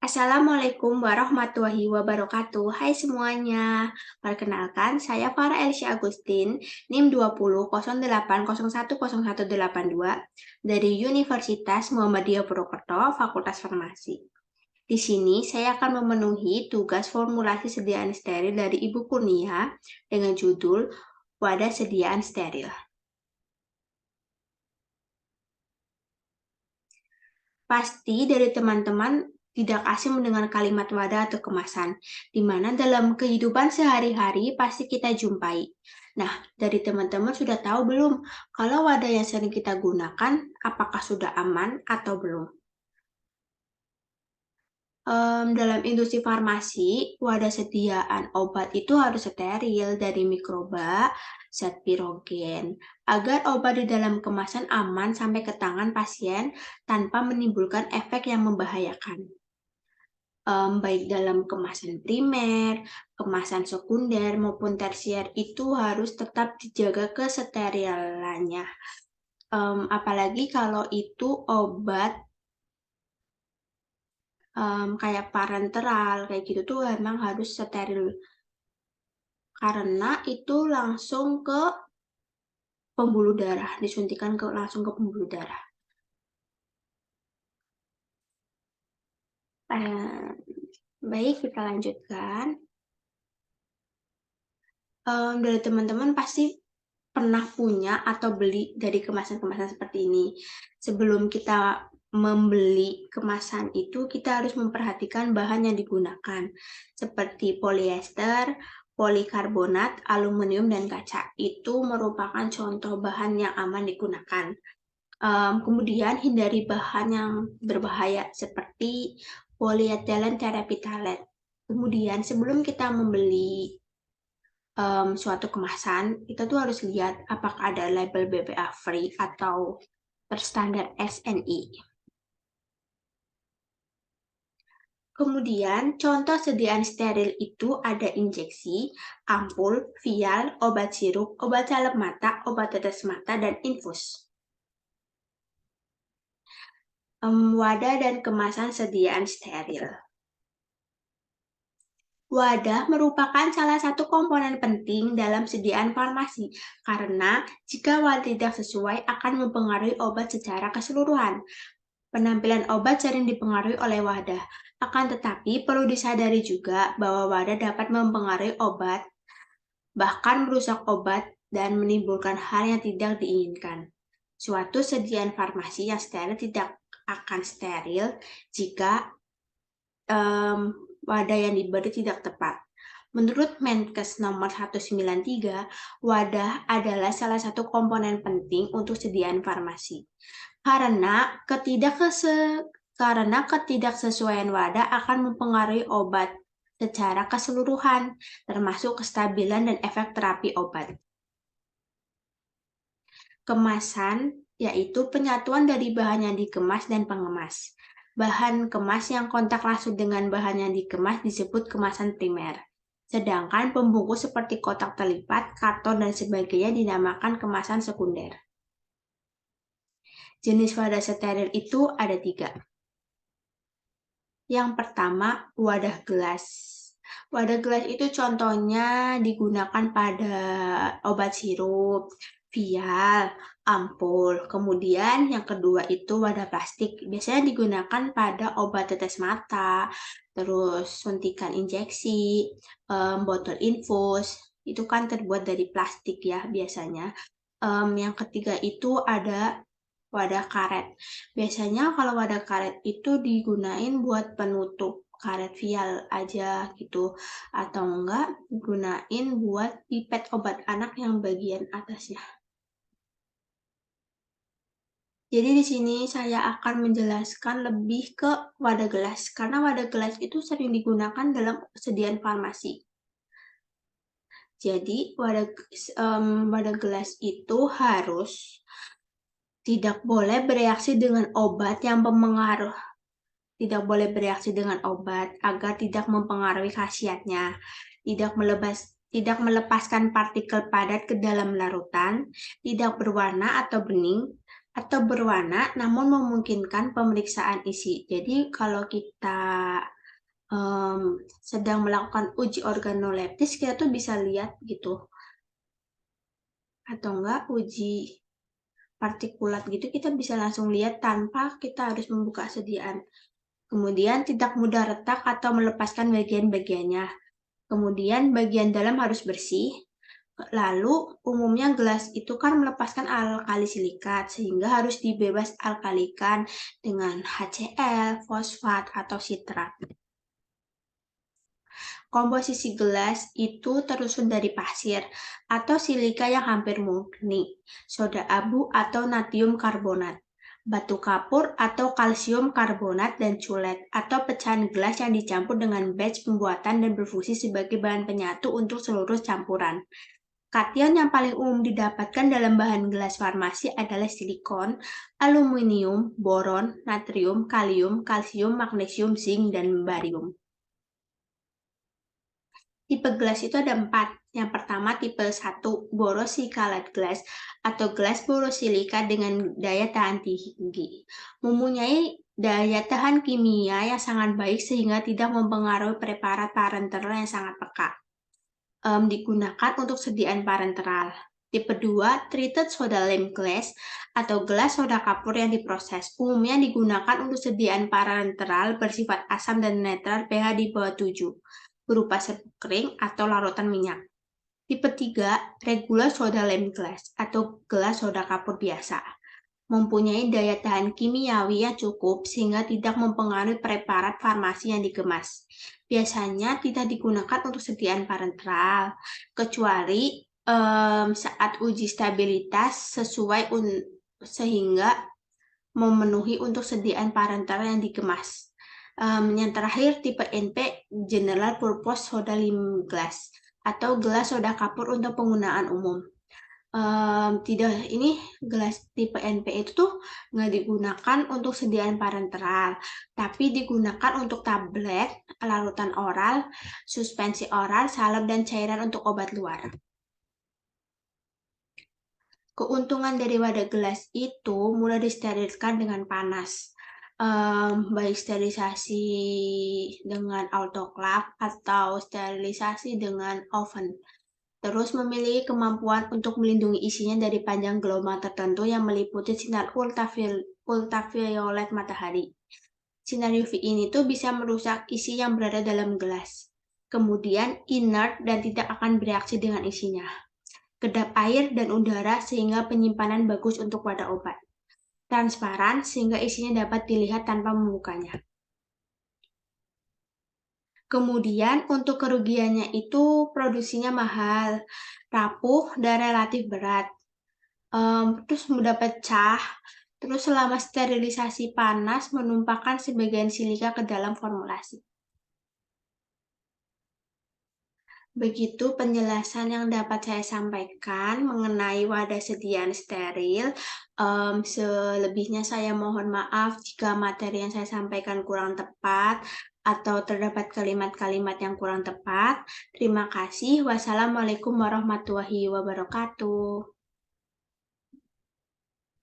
Assalamualaikum warahmatullahi wabarakatuh. Hai semuanya. Perkenalkan, saya Farah Elsya Agustin, NIM 2008010182 dari Universitas Muhammadiyah Purwokerto, Fakultas Farmasi. Di sini saya akan memenuhi tugas formulasi sediaan steril dari Ibu Kurnia dengan judul Wadah Sediaan Steril. Pasti dari teman-teman tidak asing mendengar kalimat wadah atau kemasan, di mana dalam kehidupan sehari-hari pasti kita jumpai. Nah, dari teman-teman sudah tahu belum kalau wadah yang sering kita gunakan apakah sudah aman atau belum? Dalam industri farmasi, wadah sediaan obat itu harus steril dari mikroba, zat pirogen, agar obat di dalam kemasan aman sampai ke tangan pasien tanpa menimbulkan efek yang membahayakan. Baik dalam kemasan primer, kemasan sekunder, maupun tersier itu harus tetap dijaga kesterilannya. Apalagi kalau itu obat kayak parenteral, kayak gitu tuh emang harus steril. Karena itu langsung ke pembuluh darah, disuntikan langsung ke pembuluh darah. Baik, kita lanjutkan. Dari teman-teman pasti pernah punya atau beli dari kemasan-kemasan seperti ini. Sebelum kita membeli kemasan itu, kita harus memperhatikan bahan yang digunakan, seperti polyester, polikarbonat, aluminium, dan kaca. Itu merupakan contoh bahan yang aman digunakan. Kemudian hindari bahan yang berbahaya seperti polyethylene terephthalate. Kemudian sebelum kita membeli suatu kemasan, kita tuh harus lihat apakah ada label BPA free atau berstandar SNI. Kemudian, contoh sediaan steril itu ada injeksi, ampul, vial, obat sirup, obat salep mata, obat tetes mata, dan infus. Wadah dan kemasan sediaan steril. Wadah merupakan salah satu komponen penting dalam sediaan farmasi, karena jika wadah tidak sesuai akan mempengaruhi obat secara keseluruhan. Penampilan obat sering dipengaruhi oleh wadah, akan tetapi perlu disadari juga bahwa wadah dapat mempengaruhi obat, bahkan merusak obat dan menimbulkan hal yang tidak diinginkan. Suatu sediaan farmasi yang steril tidak akan steril jika wadah yang diberi tidak tepat. Menurut Menkes nomor 193, wadah adalah salah satu komponen penting untuk sediaan farmasi. Karena ketidaksesuaian wadah akan mempengaruhi obat secara keseluruhan, termasuk kestabilan dan efek terapi obat. Kemasan yaitu penyatuan dari bahan yang dikemas dan pengemas. Bahan kemas yang kontak langsung dengan bahan yang dikemas disebut kemasan primer. Sedangkan pembungkus seperti kotak terlipat, karton, dan sebagainya dinamakan kemasan sekunder. Jenis wadah steril itu ada 3. Yang pertama, wadah gelas. Wadah gelas itu contohnya digunakan pada obat sirup, vial, ampul. Kemudian yang kedua itu wadah plastik. Biasanya digunakan pada obat tetes mata, terus suntikan injeksi, botol infus. Itu kan terbuat dari plastik ya biasanya. Yang ketiga itu ada wadah karet. Biasanya kalau wadah karet itu digunain buat penutup karet vial aja gitu, atau enggak digunain buat pipet obat anak yang bagian atasnya. Jadi di sini saya akan menjelaskan lebih ke wadah gelas, karena wadah gelas itu sering digunakan dalam sediaan farmasi. Jadi wadah gelas itu harus tidak boleh bereaksi dengan obat yang berpengaruh. Tidak boleh bereaksi dengan obat agar tidak mempengaruhi khasiatnya. Tidak melepaskan partikel padat ke dalam larutan, tidak berwarna atau bening, atau berwarna namun memungkinkan pemeriksaan isi. Jadi kalau kita sedang melakukan uji organoleptis, kita tuh bisa lihat gitu, atau enggak uji partikulat gitu, kita bisa langsung lihat tanpa kita harus membuka sediaan. Kemudian tidak mudah retak atau melepaskan bagian-bagiannya. Kemudian bagian dalam harus bersih. Lalu umumnya gelas itu kan melepaskan alkali silikat sehingga harus dibebas alkalikan dengan HCl, fosfat, atau sitrat. Komposisi gelas itu tersusun dari pasir atau silika yang hampir murni, soda abu atau natrium karbonat, batu kapur atau kalsium karbonat, dan culet atau pecahan gelas yang dicampur dengan batch pembuatan dan berfungsi sebagai bahan penyatu untuk seluruh campuran. Kation yang paling umum didapatkan dalam bahan gelas farmasi adalah silikon, aluminium, boron, natrium, kalium, kalsium, magnesium, zinc, dan barium. Tipe gelas itu ada 4. Yang pertama tipe 1, borosilicate glass atau gelas borosilika dengan daya tahan tinggi. Mempunyai daya tahan kimia yang sangat baik sehingga tidak mempengaruhi preparat parenteral yang sangat peka. Digunakan untuk sediaan parenteral. Tipe 2, treated soda lime glass atau gelas soda kapur yang diproses. Umumnya digunakan untuk sediaan parenteral bersifat asam dan netral pH di bawah 7, berupa serbuk kering atau larutan minyak. Tipe 3, regular soda lime glass atau gelas soda kapur biasa. Mempunyai daya tahan kimiawi yang cukup sehingga tidak mempengaruhi preparat farmasi yang dikemas. Biasanya tidak digunakan untuk sediaan parenteral, kecuali saat uji stabilitas sesuai sehingga memenuhi untuk sediaan parenteral yang dikemas. Yang terakhir tipe NP, General Purpose Soda Lime Glass atau gelas soda kapur untuk penggunaan umum. Tidak, ini gelas tipe NP itu tuh nggak digunakan untuk sediaan parenteral, tapi digunakan untuk tablet, larutan oral, suspensi oral, salep, dan cairan untuk obat luar. Keuntungan dari wadah gelas itu mudah disterilkan dengan panas, baik sterilisasi dengan autoclave atau sterilisasi dengan oven. Terus memiliki kemampuan untuk melindungi isinya dari panjang gelombang tertentu yang meliputi sinar ultraviolet matahari. Sinar UV ini tuh bisa merusak isi yang berada dalam gelas. Kemudian inert dan tidak akan bereaksi dengan isinya. Kedap air dan udara sehingga penyimpanan bagus untuk wadah obat. Transparan sehingga isinya dapat dilihat tanpa membukanya. Kemudian untuk kerugiannya itu produksinya mahal, rapuh, dan relatif berat. Terus mudah pecah, terus selama sterilisasi panas menumpahkan sebagian silika ke dalam formulasi. Begitu penjelasan yang dapat saya sampaikan mengenai wadah sediaan steril. Selebihnya saya mohon maaf jika materi yang saya sampaikan kurang tepat atau terdapat kalimat-kalimat yang kurang tepat. Terima kasih. Wassalamualaikum warahmatullahi wabarakatuh.